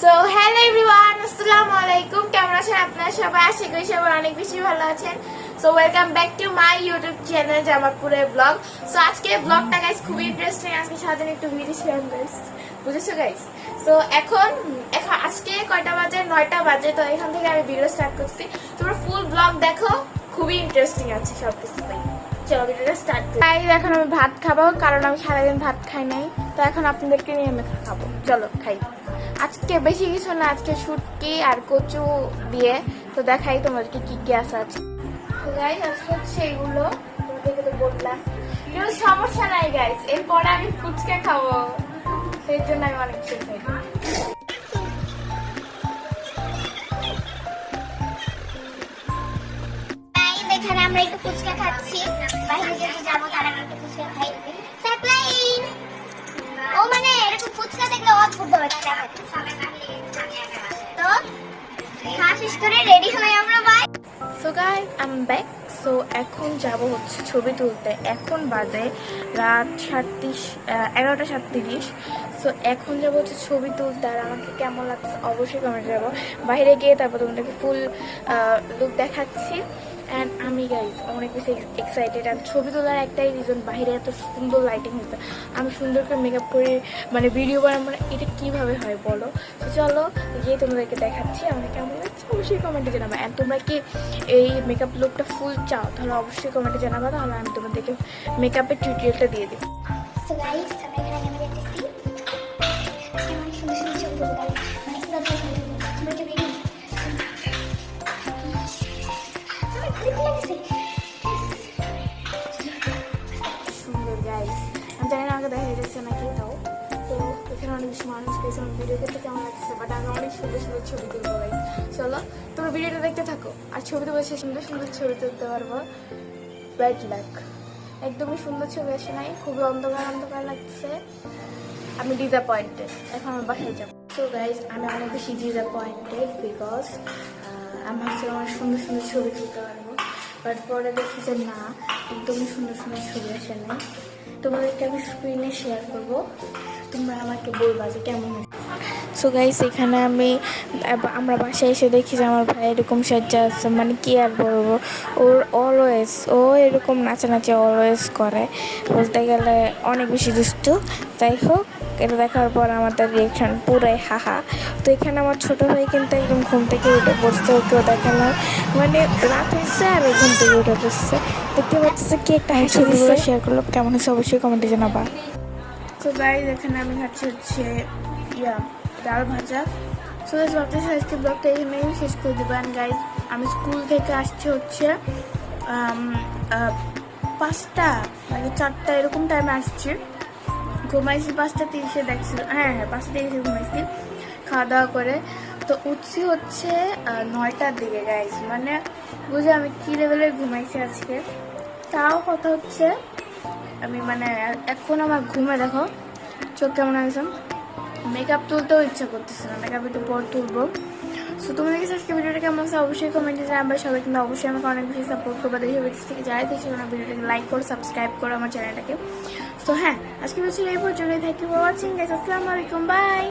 So hello everyone, আসসালামু আলাইকুম। কেমন আছেন আপনারা সবাই? আশা করি সবাই অনেক বেশি ভালো আছেন। So welcome back to my YouTube channel জামালপুরের ব্লগ। সো আজকে ব্লগটা গাইস খুবই ইন্টারেস্টিং। আজকে সারাদিন একটু ভিডিও শেয়ার বুঝেছো গাইস? সো এখন আজকে কয়টা বাজে? 9টা বাজে। তো এখান থেকে আমি ভিডিও স্টার্ট করছি। তোমরা ফুল ব্লগ দেখো, খুবই ইন্টারেস্টিং আছে সব কিছু। চলো ভিডিওটা স্টার্ট করি। এখন আমি ভাত খাবো, কারণ আমি সারাদিন ভাত খাই নাই। তো এখন আপনাদেরকে নিয়ে আমি খাবো। চলো খাই। আজকে বেশি কিছু না, আজকে শুটকি আর কচু দিয়ে। তো দেখাই তোমাদেরকে কি কি আছে আজকে। তো গাইস আজকে হচ্ছে এগুলো, তোমাদেরকে তো বললাম। কিন্তু সমস্যা নাই গাইস, এরপরে আমি ফুচকা খাবো, সেই জন্য আমি অনেক খুশি। এখানে আমরা একটু ফুচকা খাচ্ছি, বাইরে যেতে যাবো তার আগে একটু ফুচকা খাই। সাপ্লাইন ও মানে এরকম ফুচকা দেখলে অদ্ভুত হবে, তো খাওয়া শেষ করে রেডি হয়ে আমরা bye. So guys I am back. So এখন যাব হচ্ছে ছবি তুলতে। এখন বাজে রাত 11:37। সো এখন যাবো হচ্ছে ছবি তুলতে। আর আমাকে কেমন লাগছে অবশ্যই কমেন্ট যাবো। বাইরে গিয়ে তারপর তোমাদেরকে ফুল লুক দেখাচ্ছি। অ্যান্ড আমি গাইজ অনেক বেশি এক্সাইটেড। আর ছবি তোলার একটাই রিজন, বাইরে এত সুন্দর লাইটিং হয়েছে। আমি সুন্দর করে মেকআপ করে মানে ভিডিও বানাবো, এটা কীভাবে হয় বলো? তো চলো গিয়ে তোমাদেরকে দেখাচ্ছি আমাকে কেমন লাগছে, অবশ্যই কমেন্টে জানাবো। অ্যান্ড তোমরা কি এই মেকআপ লুকটা ফুল চাও তাহলে অবশ্যই কমেন্টে জানাবো, তাহলে আমি তোমাদেরকে মেকআপের টিউটোরিয়ালটা দিয়ে দিই। সো গাইস আমরা এখানে নেমে যাচ্ছি। কেমন সুন্দর সুন্দর ছবি তুলতে মানে কি দরকার ছবি তুলতে আমরা তো রেডি। সুন্দর গাইস, আমি জানি না আমাকে দেখা যাচ্ছে নাকি, তাও তো এখানে অনেক বেশি মানুষ পেয়েছে। আমার ভিডিও দেখতে কেমন লাগছে, বাট আমি অনেক সুন্দর সুন্দর ছবি তুলবো গাইস। চলো তোমরা ভিডিওটা দেখতে থাকো, আর ছবি তো বসে সুন্দর সুন্দর ছবি তুলতে পারবো। ব্যাড লাক, একদমই সুন্দর ছবি আসে নাই, খুবই অন্ধকার অন্ধকার লাগছে। আমি ডিসঅ্যাপয়েন্টেড। এখন আমি বাসায় যাবো। সো গাইজ আমি অনেক বেশি ডিসঅ্যাপয়েন্টেড বিকজ আমি ভাবছি অনেক সুন্দর সুন্দর ছবি তুলতে পারবো, বাট পরে দেখি যে না, একদমই সুন্দর সুন্দর ছবি আসে না। তোমাদেরকে আমি স্ক্রিনে শেয়ার করবো, তোমরা আমাকে বলবা যে কেমন হয়েছে। সো গাইস এখানে আমরা বাসায় এসে দেখি যে আমার ভাই এরকম সাজ্জা আছে, মানে কি আর বলবো, ও এরকম নাচানাচি অলওয়েজ করে, বলতে গেলে অনেক বেশি দুষ্টু। যাই হোক, এটা দেখার পর আমাদের রিয়েকশন পুরাই হাহা। তো এখানে আমার ছোটো ভাই কিন্তু একদম ঘুম থেকে উঠে পড়ছে, ওকেও দেখানো মানে রাত হয়েছে আর ঘুম থেকে উঠে পড়ছে। দেখতে পাচ্ছি কি একটা ছবিগুলো শেয়ার করলো, কেমন হচ্ছে অবশ্যই কমেন্টে জানাবা। তো গাইস এখানে আমি খাচ্ছি হচ্ছে ডাল ভাজা। সো গাইস ভাবতেছি আজকে ব্লগটা এখানেই শেষ করে দেবো। অ্যান্ড গাইস আমি স্কুল থেকে আসছি হচ্ছে 5টা মানে 4টা এরকম টাইমে আসছি। ঘুমাইছি 5টা 30-এ, দেখছি হ্যাঁ 5টা 30-এ ঘুমাইছি খাওয়া দাওয়া করে। তো উঠছি হচ্ছে 9টার দিকে গাইস, মানে বুঝে আমি কী লেভেলের ঘুমাইছি আজকে। তাও কথা হচ্ছে আমি মানে এখন আমার ঘুমে দেখো চোখ কেমন আছে। মেকআপ তুলতেও ইচ্ছা করতেছে না, মেকআপ একটু পর তুলবো। সো তোমাদের কাছে আজকে ভিডিওটা কেমন আছে অবশ্যই কমেন্টে জানাবে। সবাই কিন্তু অবশ্যই আমাকে অনেক বেশি সাপোর্ট করবে। দেশে বিদেশ থেকে যাই দেখছি ওনার ভিডিওটাকে লাইক করো, সাবস্ক্রাইব করো আমার চ্যানেলটাকে। সো হ্যাঁ, আজকে বলছি এই পর্যন্তই। Thank you for watching guys. আসসালামু আলাইকুম, বাই।